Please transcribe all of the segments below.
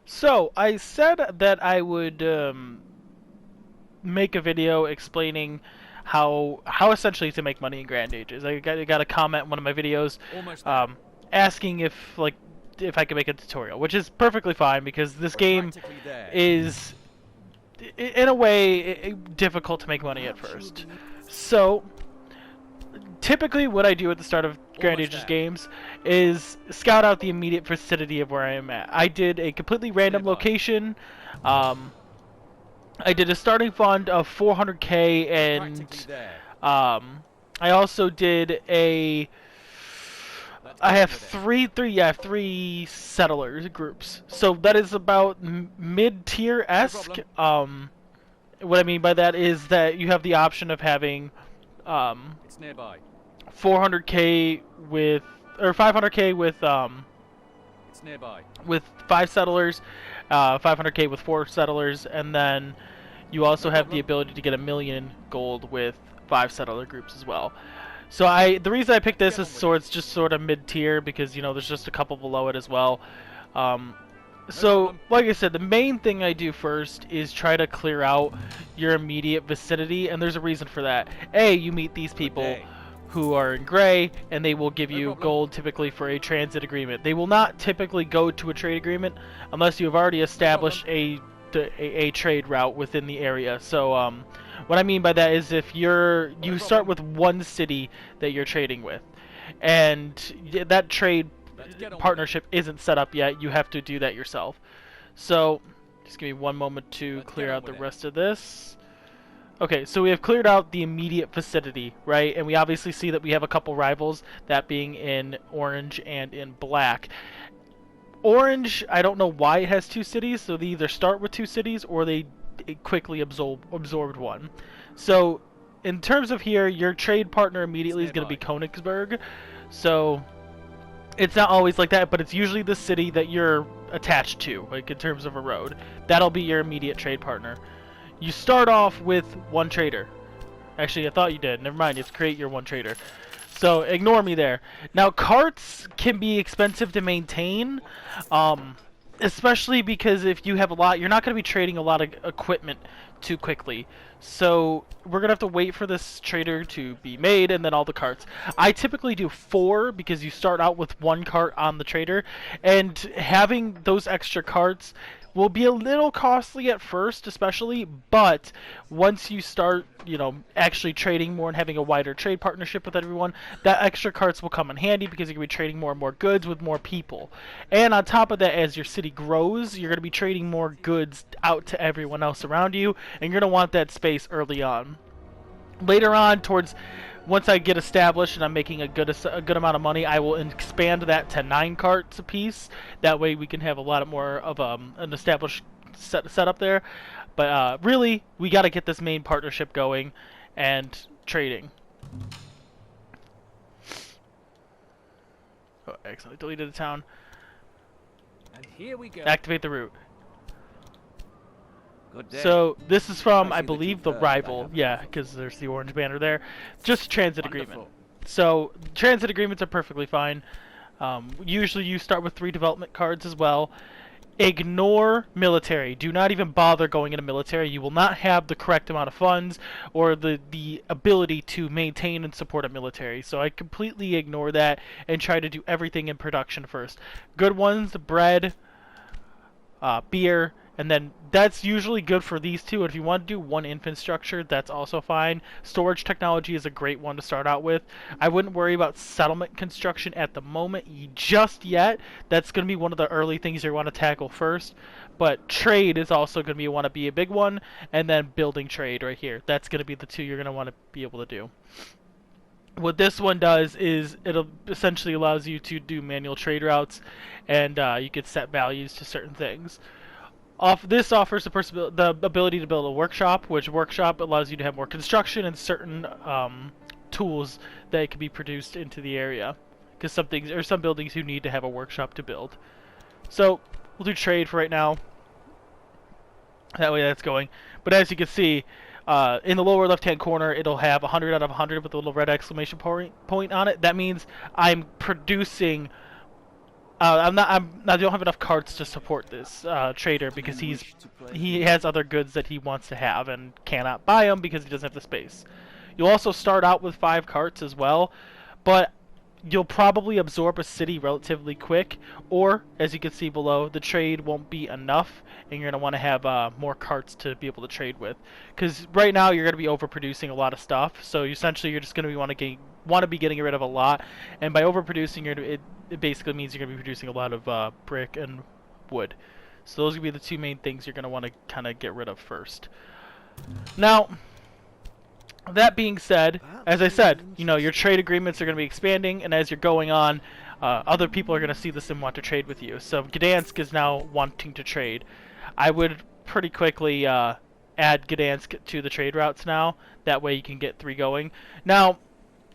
So, I said that I would make a video explaining how essentially to make money in Grand Ages. I got a comment in one of my videos Almost there. um, asking if I could make a tutorial, which is perfectly fine because this We're game practically there. is in a way difficult to make money at Perhaps you'll first. be So typically what I do at the start of Grand almost Ages there. games is scout out the immediate vicinity of where I am at. I did a completely It's random nearby. location. Um, I did a starting fund of 400k, We're practically and there. I also did a. Let's I get have on with it. three settlers groups, so that is about mid-tier No esque. problem. What I mean by that is that you have the option of having um, It's nearby. 400k with or 500k It's nearby. with 5 settlers, 500k with 4 settlers, and then you also No have the problem. ability to get 1 million gold with 5 settler groups as well. So the reason I picked Let's this get is on with it. it's just sort of mid tier because there's just a couple below it as well. Um, No so problem. like I said, the main thing I do first is try to clear out your immediate vicinity, and there's a reason for that. You meet these Good people day. who are in gray, and they will give No you problem. gold typically for a transit agreement. They will not typically go to a trade agreement unless you have already No problem. established a trade route within the area. So what I mean by that is if No you start problem. with one city that you're trading with, and that trade Let's get on with it. partnership isn't set up yet, you have to do that yourself. So just give me one moment to Let's get clear on out the with it. rest of this. Okay, so we have cleared out the immediate vicinity, right? And we obviously see that we have a couple rivals, that being in orange and in black. Orange, I don't know why it has 2 cities, so they either start with 2 cities or they quickly absorbed one. So in terms of here, your trade partner It's immediately is going to be nearby. Königsberg. So it's not always like that, but it's usually the city that you're attached to, like in terms of a road. That'll be your immediate trade partner. You start off with one trader. Actually, I thought you did. Never mind. You have to create your one trader. So ignore me there. Now, carts can be expensive to maintain, um, especially because if you have a lot, you're not going to be trading a lot of equipment too quickly. So we're going to have to wait for this trader to be made and then all the carts. I typically do 4 because you start out with 1 cart on the trader, and having those extra carts will be a little costly at first, especially, but once you start, actually trading more and having a wider trade partnership with everyone, that extra carts will come in handy because you're going to be trading more and more goods with more people. And on top of that, as your city grows, you're going to be trading more goods out to everyone else around you, and you're going to want that space early on. Later on, towards once I get established and I'm making a good amount of money, I will expand that to 9 carts apiece. That way, we can have a lot more of an established setup there. But really, we got to get this main partnership going and trading. Oh, I accidentally deleted the town. And here we go. Activate the route. Good day. So this is from, I I see that believe, you've the heard what I rival. have to Yeah, offer. because there's the orange banner there. Just transit agreement. Wonderful. So transit agreements are perfectly fine. Usually you start with 3 development cards as well. Ignore military. Do not even bother going into military. You will not have the correct amount of funds or the ability to maintain and support a military. So I completely ignore that and try to do everything in production first. Good ones, bread, beer, and then that's usually good for these two. And if you want to do one infant structure, that's also fine. Storage technology is a great one to start out with. I wouldn't worry about settlement construction at the moment just yet. That's going to be one of the early things you want to tackle first. But trade is also going to want to be a big one, and then building trade right here. That's going to be the 2 you're going to want to be able to do. What this one does is it essentially allows you to do manual trade routes, and you can set values to certain things. This offers the ability to build a workshop, which workshop allows you to have more construction and certain tools that can be produced into the area. Because some buildings you need to have a workshop to build. So we'll do trade for right now. That way that's going. But as you can see, in the lower left-hand corner, it'll have 100 out of 100 with a little red exclamation point on it. That means I'm producing I don't have enough cards to support this trader because he has other goods that he wants to have and cannot buy them because he doesn't have the space. You'll also start out with 5 carts as well, but you'll probably absorb a city relatively quick, or as you can see below, the trade won't be enough, and you're going to want to have more carts to be able to trade with. Because right now you're going to be overproducing a lot of stuff, so essentially you're just going to want to be getting rid of a lot, and by overproducing, it basically means you're going to be producing a lot of brick and wood. So those are going to be the 2 main things you're going to want to kind of get rid of first. Now, that being said, as I said, your trade agreements are going to be expanding, and as you're going on, other people are going to see this and want to trade with you. So Gdansk is now wanting to trade. I would pretty quickly add Gdansk to the trade routes now. That way you can get 3 going. Now,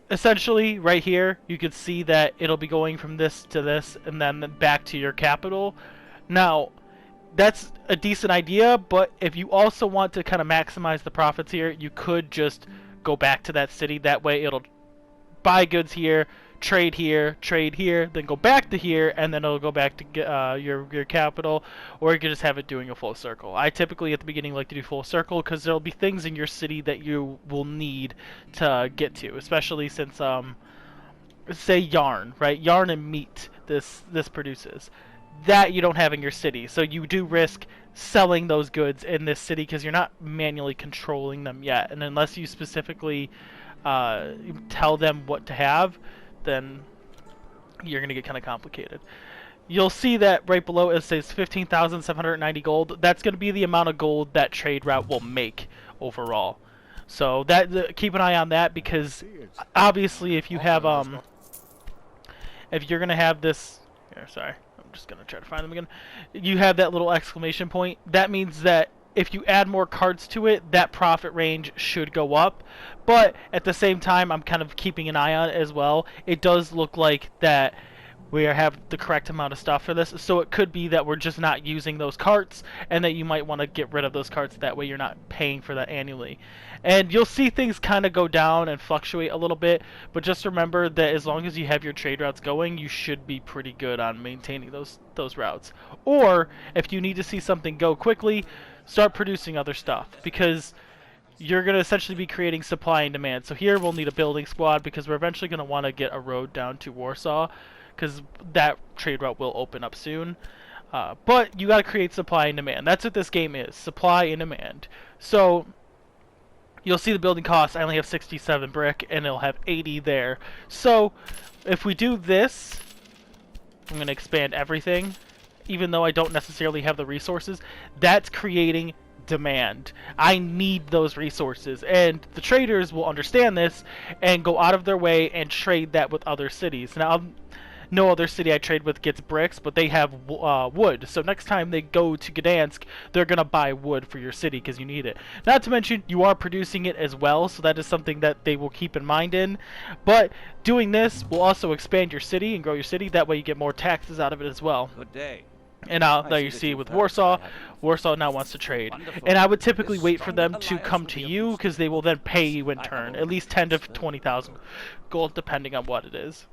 essentially, right here, you can see that it'll be going from this to this, and then back to your capital. Now, that's a decent idea, but if you also want to kind of maximize the profits here, you could just go back to that city. That way it'll buy goods here, trade here, then go back to here, and then it'll go back to your capital, or you can just have it doing a full circle. I typically at the beginning like to do full circle because there'll be things in your city that you will need to get to, especially since say yarn, right? Yarn and meat this produces. That you don't have in your city, so you do risk selling those goods in this city because you're not manually controlling them yet, and unless you specifically tell them what to have, then you're gonna get kind of complicated. You'll see that right below it says 15,790 gold. That's gonna be the amount of gold that trade route will make overall. So that keep an eye on that, because obviously if you have if you're gonna have this here, sorry, I'm just gonna try to find them again. You have that little exclamation point. That means that if you add more cards to it, that profit range should go up. But at the same time, I'm kind of keeping an eye on it as well. It does look like that we have the correct amount of stuff for this, so it could be that we're just not using those carts, and that you might want to get rid of those carts. That way you're not paying for that annually. And you'll see things kind of go down and fluctuate a little bit, but just remember that as long as you have your trade routes going, you should be pretty good on maintaining those routes. Or if you need to see something go quickly, start producing other stuff, because you're going to essentially be creating supply and demand. So here we'll need a building squad, because we're eventually going to want to get a road down to Warsaw, because that trade route will open up soon. But you got to create supply and demand. That's what this game is, supply and demand. So you'll see the building costs. I only have 67 brick, and it'll have 80 there. So if we do this, I'm going to expand everything, even though I don't necessarily have the resources. That's creating demand. I need those resources, and the traders will understand this and go out of their way and trade that with other cities. Now, no other city I trade with gets bricks, but they have wood. So next time they go to Gdansk, they're going to buy wood for your city because you need it. Not to mention, you are producing it as well, so that is something that they will keep in mind in. But doing this will also expand your city and grow your city. That way you get more taxes out of it as well. Good day. And now there you see with Warsaw now wants to trade. Wonderful. And I would typically wait for them to come to you, because they will then pay you in turn, at least 10 to 20,000 gold, depending on what it is.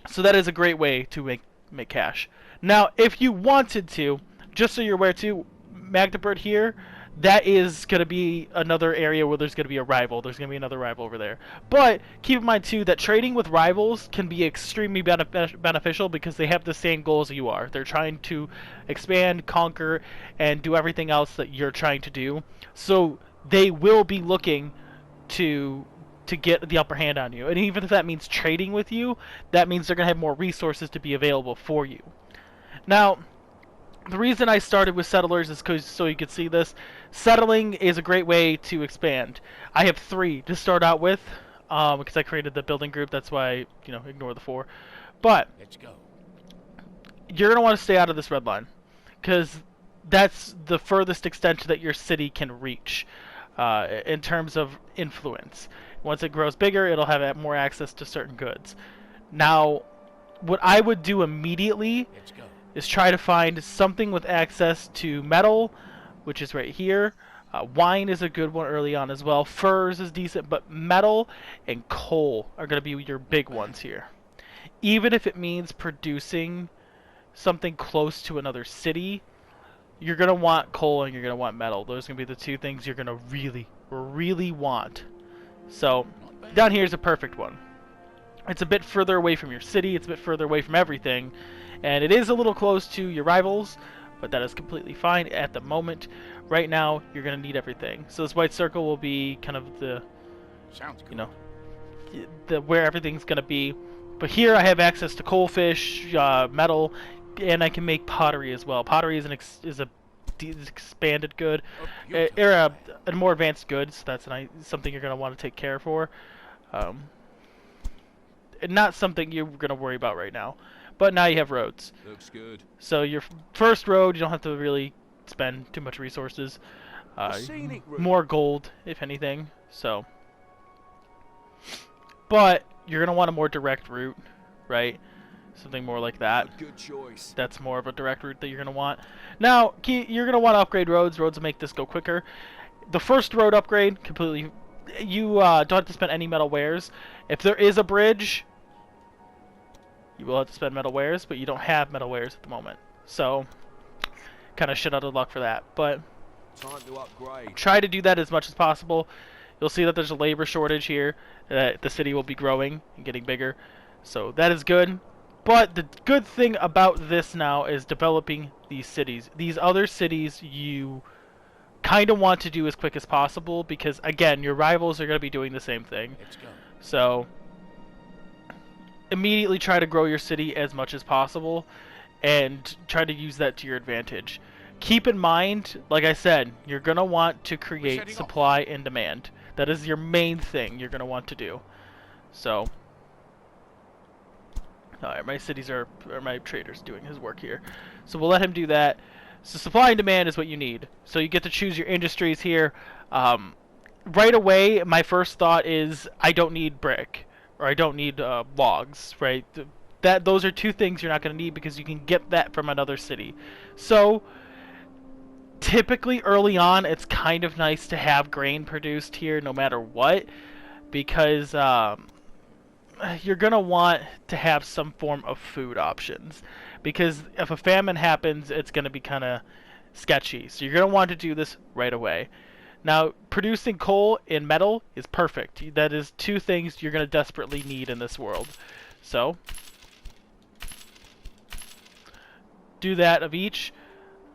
So that is a great way to make cash. Now, if you wanted to, just so you're aware too, Magdeburg here, that is going to be another area where there's going to be a rival. There's going to be another rival over there. But keep in mind too that trading with rivals can be extremely beneficial, because they have the same goals you are. They're trying to expand, conquer, and do everything else that you're trying to do. So they will be looking to get the upper hand on you. And even if that means trading with you, that means they're going to have more resources to be available for you. Now, the reason I started with settlers is because, so you can see this, settling is a great way to expand. I have 3 to start out with, because I created the building group. That's why, ignore the 4. But Let's go. you're going to want to stay out of this red line, because that's the furthest extent that your city can reach in terms of influence. Once it grows bigger, it'll have more access to certain goods. Now, what I would do immediately Let's go. is try to find something with access to metal, which is right here. Wine is a good one early on as well. Furs is decent, but metal and coal are going to be your big ones here. even if it means producing something close to another city, you're going to want coal and you're going to want metal. Those are going to be the two things you're going to really, really want. So, down here is a perfect one. It's a bit further away from your city, it's a bit further away from everything, and it is a little close to your rivals, but that is completely fine at the moment. Right now, you're going to need everything. So this white circle will be kind of the, you know, the where everything's going to be. But here I have access to coal, fish, metal, and I can make pottery as well. Pottery is an expanded good, a more advanced good, so that's something you're going to want to take care for. Not something you're going to worry about right now. But now you have roads. Looks good. So your first road, you don't have to really spend too much resources. More gold, if anything. So, but you're going to want a more direct route, right? Something more like that. A good choice. That's more of a direct route that you're going to want. Now, you're going to want to upgrade roads. Roads will make this go quicker. The first road upgrade, completely... You don't have to spend any metal wares. If there is a bridge, you will have to spend metal wares, but you don't have metal wares at the moment. So, kind of shit out of luck for that. But Time to upgrade. try to do that as much as possible. You'll see that there's a labor shortage here. That the city will be growing and getting bigger. So that is good. But the good thing about this now is developing these cities. These other cities you kind of want to do as quick as possible because, again, your rivals are going to be doing the same thing. Let's go. So immediately try to grow your city as much as possible and try to use that to your advantage. Keep in mind, like I said, you're going to want to create supply and demand. That is your main thing you're going to want to do. So, alright, my my trader's doing his work here. So we'll let him do that. So supply and demand is what you need. So you get to choose your industries here. Right away, my first thought is I don't need brick, or I don't need logs, right? Those are two things you're not going to need because you can get that from another city. So typically early on, it's kind of nice to have grain produced here no matter what, because you're going to want to have some form of food options. Because if a famine happens, it's going to be kind of sketchy. So you're going to want to do this right away. Now, producing coal and metal is perfect. That is two things you're going to desperately need in this world. So, do that of each.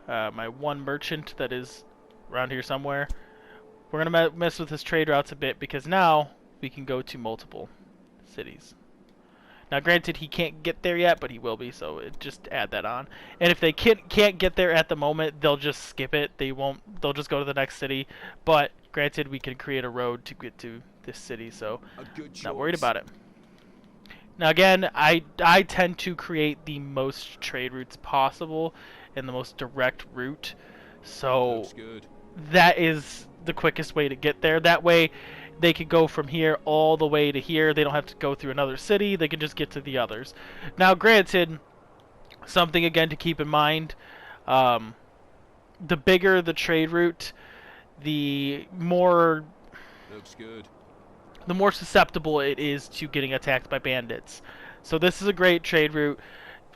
My one merchant that is around here somewhere. We're going to mess with his trade routes a bit because now we can go to multiple cities. Now, granted, he can't get there yet, but he will be, so just add that on. And if they can't get there at the moment, they'll just skip it. They'll just go to the next city. But granted, we can create a road to get to this city, so not worried about it. Now, again, I tend to create the most trade routes possible and the most direct route. So that is the quickest way to get there. That way, they could go from here all the way to here. They don't have to go through another city. They can just get to the others. Now, granted, something again to keep in mind, the bigger the trade route, the more susceptible it is to getting attacked by bandits. So this is a great trade route.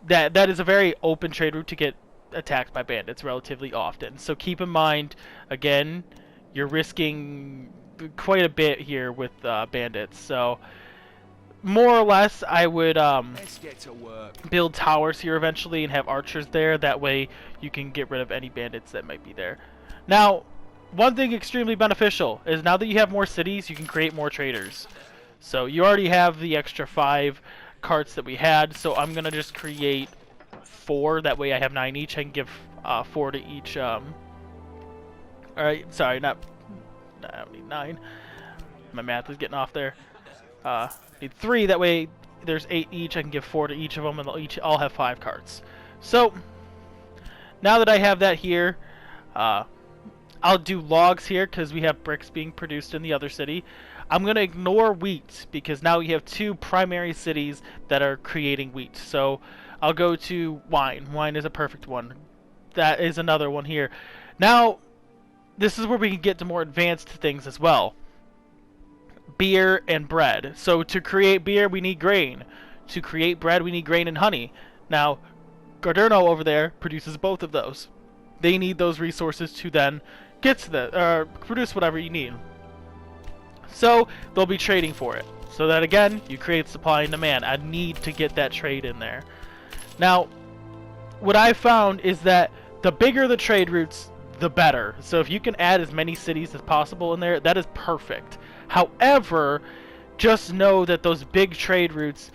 That is a very open trade route to get attacked by bandits relatively often. So keep in mind, again, you're risking quite a bit here with bandits. So more or less, I would Let's get to work. build towers here eventually and have archers there. That way you can get rid of any bandits that might be there. Now, one thing extremely beneficial is now that you have more cities, you can create more traders. So you already have the extra 5 carts that we had, so I'm gonna just create 4. That way I have 9 each. I can give 4 to each. Alright, sorry, I don't need 9. My math is getting off there. Need 3. That way there's 8 each. I can give 4 to each of them, and they'll all have 5 carts. So now that I have that here, I'll do logs here because we have bricks being produced in the other city. I'm going to ignore wheat because now we have 2 primary cities that are creating wheat. So I'll go to wine. Wine is a perfect one. That is another one here. Now, this is where we can get to more advanced things as well. Beer and bread. So to create beer, we need grain. To create bread, we need grain and honey. Now, Garderno over there produces both of those. They need those resources to then get to produce whatever you need. So they'll be trading for it. So that again, you create supply and demand. I need to get that trade in there. Now, what I found is that the bigger the trade routes, the better. So if you can add as many cities as possible in there, that is perfect. However, just know that those big trade routes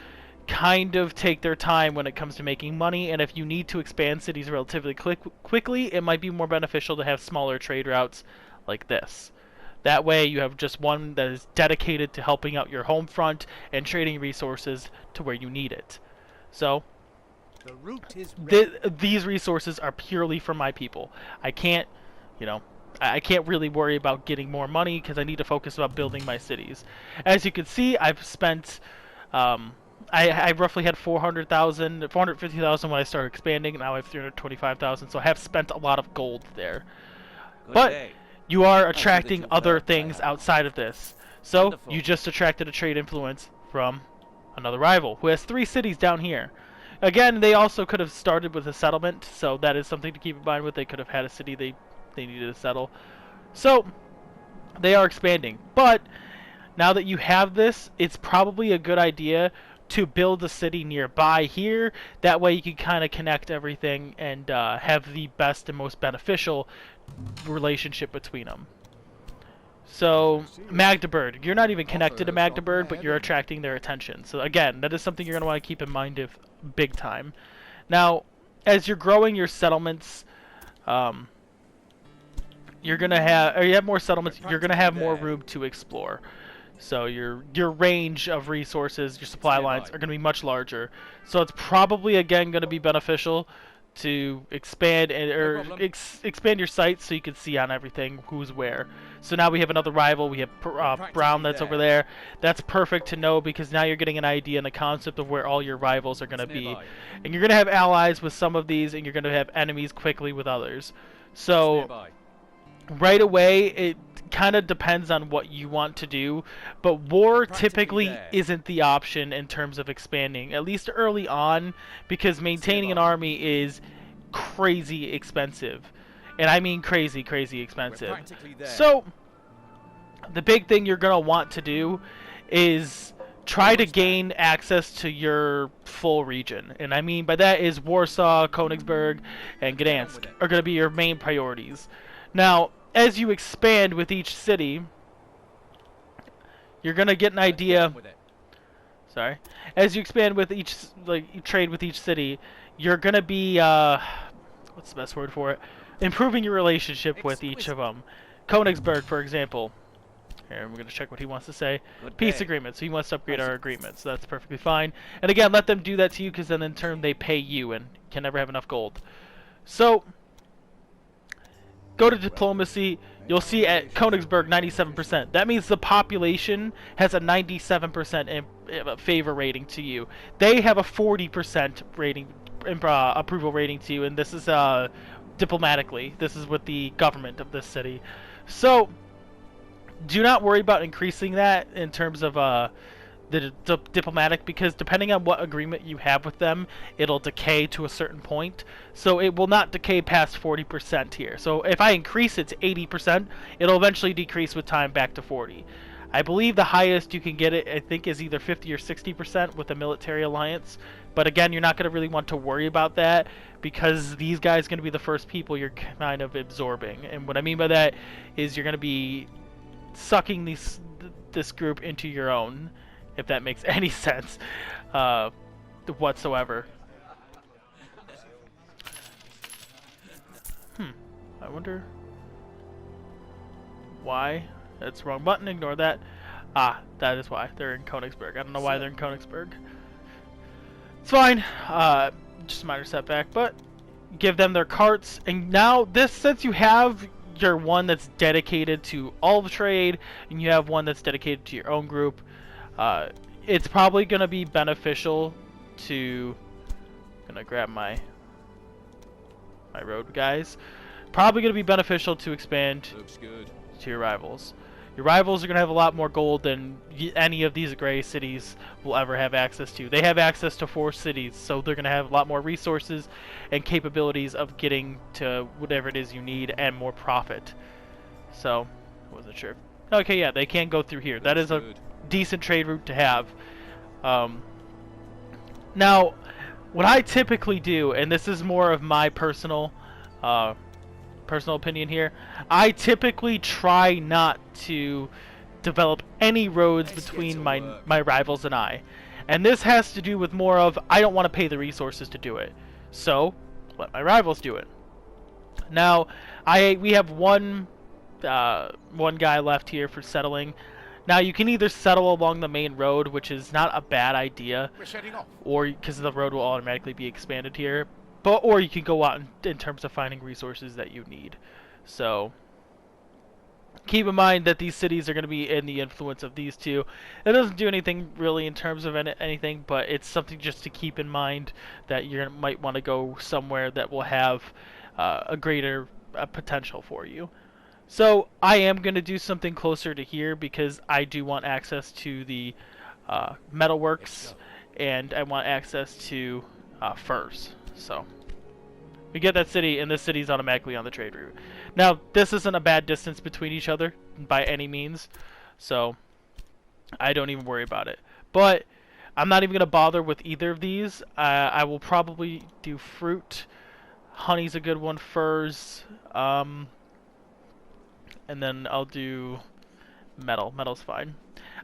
kind of take their time when it comes to making money, and if you need to expand cities relatively quickly, it might be more beneficial to have smaller trade routes like this. That way you have just one that is dedicated to helping out your home front and trading resources to where you need it. So The route is these resources are purely for my people. I can't, I can't really worry about getting more money because I need to focus on building my cities. As you can see, I've spent I roughly had 450,000 when I started expanding. Now I have 325,000, so I have spent a lot of gold there. But you are attracting other things outside of this. So Wonderful. you just attracted a trade influence from another rival who has 3 cities down here. Again, they also could have started with a settlement, so that is something to keep in mind with. They could have had a city they needed to settle. So they are expanding. But now that you have this, it's probably a good idea to build a city nearby here. That way you can kind of connect everything and have the best and most beneficial relationship between them. So Magdeburg, you're not even connected to Magdeburg, but you're attracting their attention. So again, that is something you're going to want to keep in mind if big time. Now, as you're growing your settlements, you're going to have, or you have more settlements, you're going to have more room to explore. So your range of resources, your supply lines are going to be much larger. So it's probably again going to be beneficial to expand expand your sites so you can see on everything who's where. So now we have another rival. We have Brown that's over there. That's perfect to know because now you're getting an idea and a concept of where all your rivals are going to be. And you're going to have allies with some of these, and you're going to have enemies quickly with others. So right away, it kind of depends on what you want to do, but war typically isn't the option in terms of expanding, at least early on, because maintaining an army is crazy expensive. And I mean crazy expensive. So the big thing you're going to want to do is try to gain access to your full region. And I mean by that is Warsaw, Königsberg, and Gdansk are going to be your main priorities. Now, as you expand with each city, you're going to get an idea. Sorry. As you expand with each, you trade with each city, you're going to be, what's the best word for it? Improving your relationship with each of them. Königsberg, for example. Here, we're going to check what he wants to say. Peace agreement. So he wants to upgrade our agreement. So that's perfectly fine. And again, let them do that to you because then in turn they pay you and can never have enough gold. So go to diplomacy. You'll see at Königsberg 97%. That means the population has a 97% favor rating to you. They have a 40% rating, approval rating to you, and this is diplomatically. This is with the government of this city. So do not worry about increasing that in terms of the diplomatic, because depending on what agreement you have with them, it'll decay to a certain point. So it will not decay past 40% here. So if I increase it to 80%, it'll eventually decrease with time back to 40. I believe the highest you can get it, I think, is either 50 or 60% with a military alliance. But again, you're not going to really want to worry about that because these guys are going to be the first people you're kind of absorbing. And what I mean by that is you're going to be sucking this group into your own, if that makes any sense whatsoever. I wonder why. That's the wrong button. Ignore that. Ah, that is why. They're in Königsberg. I don't know why they're in Königsberg. It's fine. Just a minor setback, but give them their carts. And now this, since you have your one that's dedicated to all the trade, and you have one that's dedicated to your own group, it's probably going to be beneficial to... I'm going to grab my road guys. Probably going to be beneficial to expand to your rivals. Your rivals are going to have a lot more gold than any of these gray cities will ever have access to. They have access to 4 cities, so they're going to have a lot more resources and capabilities of getting to whatever it is you need and more profit. So, I wasn't sure. Okay, yeah, they can go through here. That is a decent trade route to have. Now, what I typically do, and this is more of my personal opinion here, I typically try not to develop any roads between my rivals and I. And this has to do with more of, I don't want to pay the resources to do it. So, let my rivals do it. Now, we have one guy left here for settling. Now, you can either settle along the main road, which is not a bad idea, or because the road will automatically be expanded here, or you can go out in terms of finding resources that you need. So, keep in mind that these cities are going to be in the influence of these two. It doesn't do anything really in terms of anything, but it's something just to keep in mind that you might want to go somewhere that will have a greater potential for you. So I am going to do something closer to here because I do want access to the metalworks, and I want access to furs. So we get that city, and this city is automatically on the trade route. Now, this isn't a bad distance between each other by any means, so I don't even worry about it. But I'm not even going to bother with either of these. I will probably do fruit. Honey's a good one. Furs. And then I'll do metal. Metal's fine.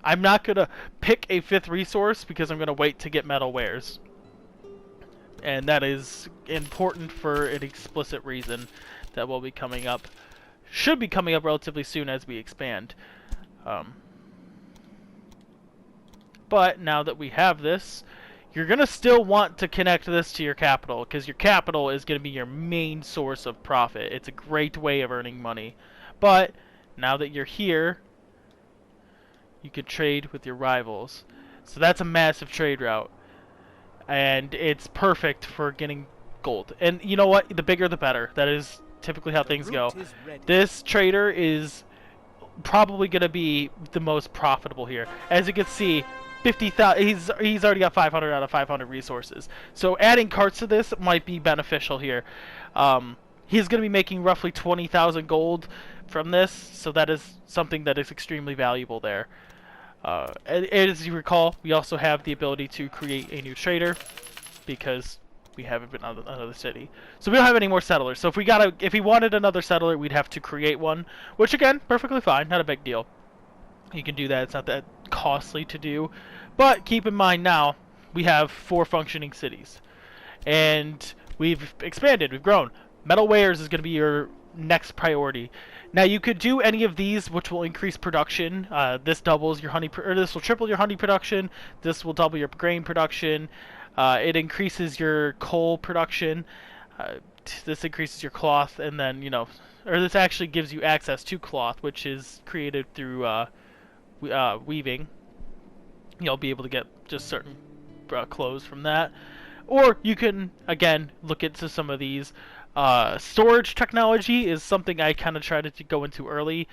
I'm not going to pick a 5th resource because I'm going to wait to get metal wares. And that is important for an explicit reason that will be coming up. Should be coming up relatively soon as we expand. But now that we have this, you're going to still want to connect this to your capital, because your capital is going to be your main source of profit. It's a great way of earning money. But now that you're here, you can trade with your rivals. So that's a massive trade route. And it's perfect for getting gold. And you know what? The bigger the better. That is typically how things go. This trader is probably going to be the most profitable here. As you can see, 50,000. He's already got 500 out of 500 resources. So adding carts to this might be beneficial here. He's going to be making roughly 20,000 gold from this, so that is something that is extremely valuable there. As you recall, we also have the ability to create a new trader because we haven't been on another city. So we don't have any more settlers. So if we wanted another settler, we'd have to create one, which again, perfectly fine, not a big deal. You can do that. It's not that costly to do. But keep in mind now, we have 4 functioning cities. And we've expanded, we've grown. Metal wares is going to be your next priority. Now you could do any of these, which will increase production. This doubles your honey, or this will triple your honey production. This will double your grain production. It increases your coal production. This increases your cloth, and then or this actually gives you access to cloth, which is created through weaving. You'll be able to get just certain clothes from that. Or you can again look into some of these. Storage technology is something I kind of tried to go into early,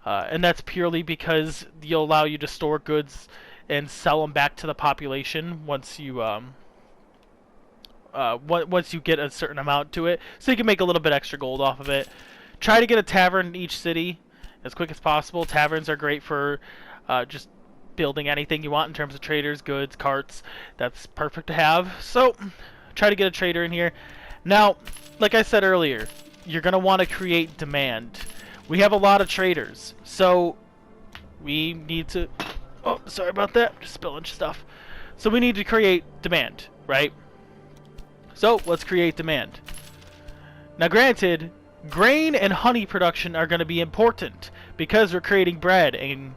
and that's purely because you'll allow you to store goods and sell them back to the population once you get a certain amount to it, so you can make a little bit extra gold off of it. Try to get a tavern in each city as quick as possible. Taverns are great for just building anything you want in terms of traders, goods, carts. That's perfect to have. So try to get a trader in here. Now, like I said earlier, you're going to want to create demand. We have a lot of traders, so we need to... Oh, sorry about that. Just spilling stuff. So we need to create demand, right? So let's create demand. Now granted, grain and honey production are going to be important because we're creating bread and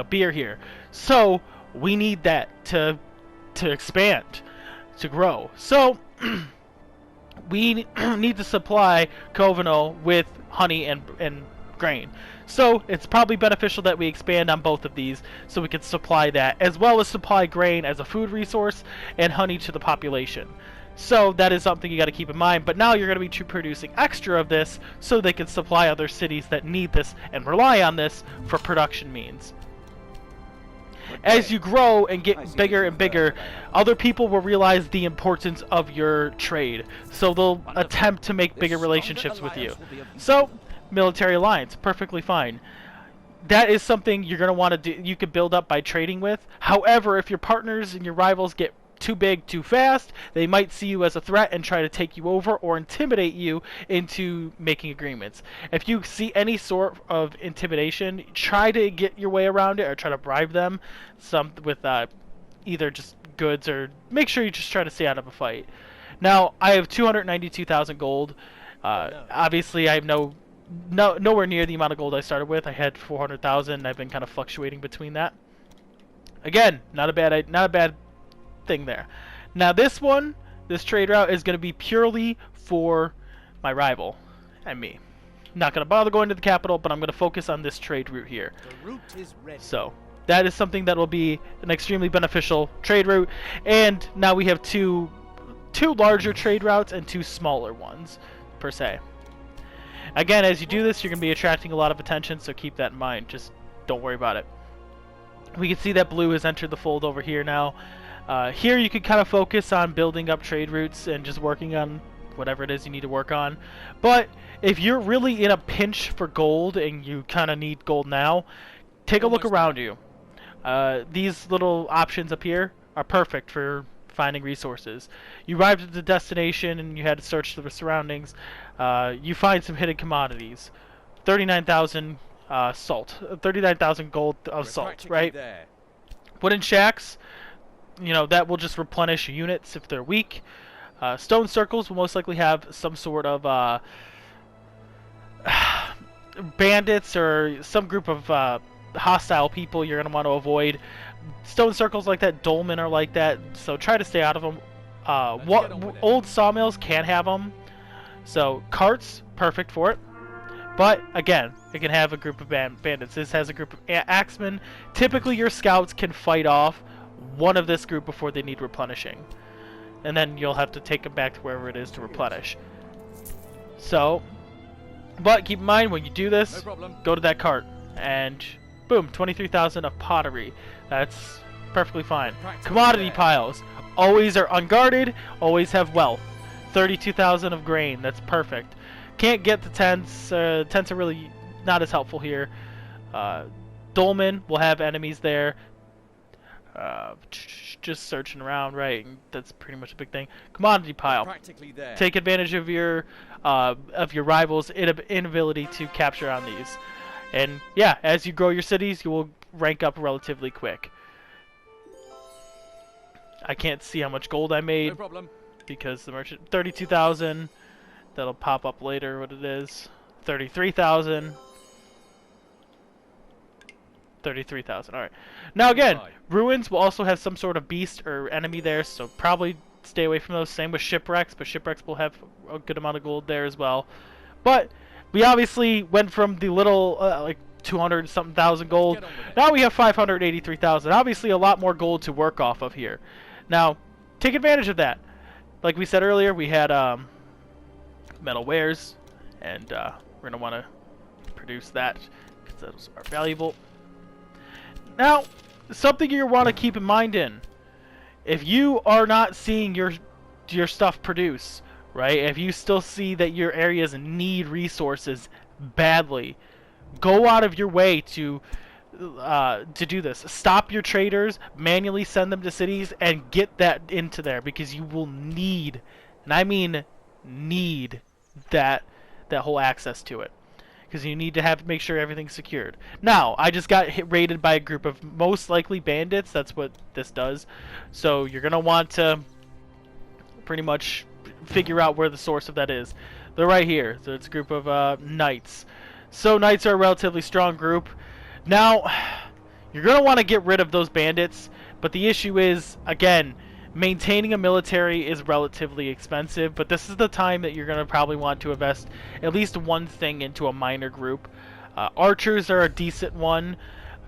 beer here. So we need that to expand, to grow. So... we need to supply Kovano with honey and grain. So it's probably beneficial that we expand on both of these so we can supply that, as well as supply grain as a food resource and honey to the population. So that is something you got to keep in mind. But now you're going to be producing extra of this so they can supply other cities that need this and rely on this for production means. As you grow and get bigger and bigger, other people will realize the importance of your trade. So they'll attempt to make bigger relationships with you. So, military alliance, perfectly fine. That is something you're going to want to do. You could build up by trading with. However, if your partners and your rivals get too big too fast, they might see you as a threat and try to take you over or intimidate you into making agreements. If you see any sort of intimidation, try to get your way around it or try to bribe them with either just goods, or make sure you just try to stay out of a fight. Now, I have 292,000 gold. Obviously, I have nowhere near the amount of gold I started with. I had 400,000. I've been kind of fluctuating between that. Again, not a bad thing there. Now this trade route is going to be purely for my rival and me. Not going to bother going to the capital, but I'm going to focus on this trade route here. The route is ready. So that is something that will be an extremely beneficial trade route. And now we have two larger trade routes and two smaller ones per se. Again, as you do this, you're going to be attracting a lot of attention, so keep that in mind. Just don't worry about it. We can see that blue has entered the fold over here now. Here you can kind of focus on building up trade routes and just working on whatever it is you need to work on. But if you're really in a pinch for gold and you kind of need gold now, take a look around you. These little options up here are perfect for finding resources. You arrived at the destination and you had to search the surroundings. You find some hidden commodities. 39,000 salt. 39,000 gold of salt, right? Wooden shacks. You know, that will just replenish units if they're weak. Stone circles will most likely have some sort of bandits or some group of hostile people you're going to want to avoid. Stone circles like that, dolmen are like that, so try to stay out of them. Old sawmills can have them, so carts, perfect for it. But again, it can have a group of bandits. This has a group of axemen. Typically your scouts can fight off one of this group before they need replenishing, and then you'll have to take them back to wherever it is to replenish. So, but keep in mind when you do this, go to that cart and boom, 23,000 of pottery. That's perfectly fine. Commodity piles always are unguarded, always have wealth. 32,000 of grain. That's perfect. Can't get the tents. Tents are really not as helpful here. Dolmen will have enemies there. Just searching around, right? That's pretty much a big thing. Commodity pile. Take advantage of your rivals' inability to capture on these. And yeah, as you grow your cities, you will rank up relatively quick. I can't see how much gold I made because the merchant 32,000. That'll pop up later what it is. 33,000. 33,000. All right. Now again, ruins will also have some sort of beast or enemy there, so probably stay away from those. Same with shipwrecks, but shipwrecks will have a good amount of gold there as well. But we obviously went from the little like 200 something thousand gold. Now we have 583,000. Obviously a lot more gold to work off of here. Now, take advantage of that. Like we said earlier, we had metal wares, and we're gonna want to produce that because those are valuable. Now, something you want to keep in mind if you are not seeing your stuff produce, right? If you still see that your areas need resources badly, go out of your way to do this. Stop your traders, manually send them to cities, and get that into there because you will need, and I mean need, that whole access to it. Because you need to make sure everything's secured. Now, I just got raided by a group of most likely bandits. That's what this does. So you're going to want to pretty much figure out where the source of that is. They're right here. So it's a group of knights. So knights are a relatively strong group. Now, you're going to want to get rid of those bandits. But the issue is, again, maintaining a military is relatively expensive, but this is the time that you're going to probably want to invest at least one thing into a minor group. Archers are a decent one.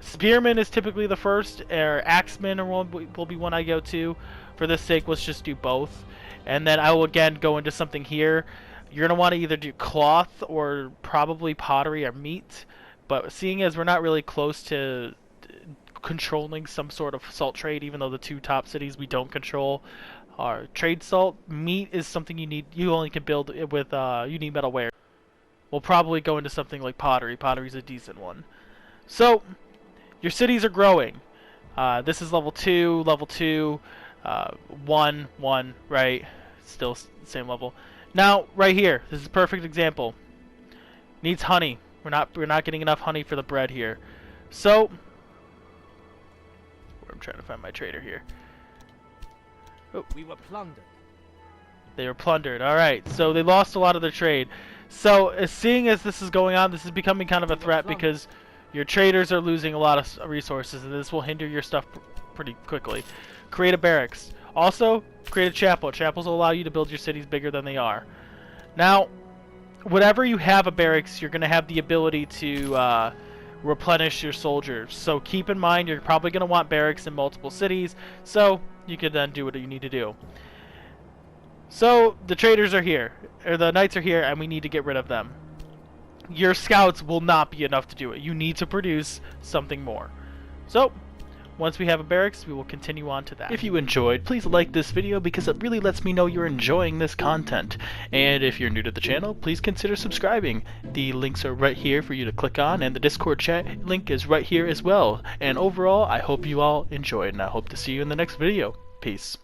Spearmen is typically the first, or axemen will be one I go to. For this sake, let's just do both. And then I will again go into something here. You're going to want to either do cloth or probably pottery or meat. But seeing as we're not really close to controlling some sort of salt trade, even though the two top cities we don't control are trade salt, meat is something you only can build it with, you need metalware. We'll probably go into something like pottery. Pottery's a decent one. So, your cities are growing. This is level 2, 1, 1, right? Still same level. Now, right here, this is a perfect example. Needs honey. We're not getting enough honey for the bread here. So, I'm trying to find my trader here. Oh. We were plundered. They were plundered. Alright, so they lost a lot of their trade. So, seeing as this is going on, this is becoming kind of a threat because your traders are losing a lot of resources, and this will hinder your stuff pretty quickly. Create a barracks. Also, create a chapel. Chapels will allow you to build your cities bigger than they are. Now, whenever you have a barracks, you're going to have the ability to replenish your soldiers. So keep in mind, you're probably going to want barracks in multiple cities, so you can then do what you need to do. So the traders are here, or the knights are here, and we need to get rid of them. Your scouts will not be enough to do it. You need to produce something more. So, once we have a barracks, we will continue on to that. If you enjoyed, please like this video because it really lets me know you're enjoying this content. And if you're new to the channel, please consider subscribing. The links are right here for you to click on, and the Discord chat link is right here as well. And overall, I hope you all enjoyed, and I hope to see you in the next video. Peace.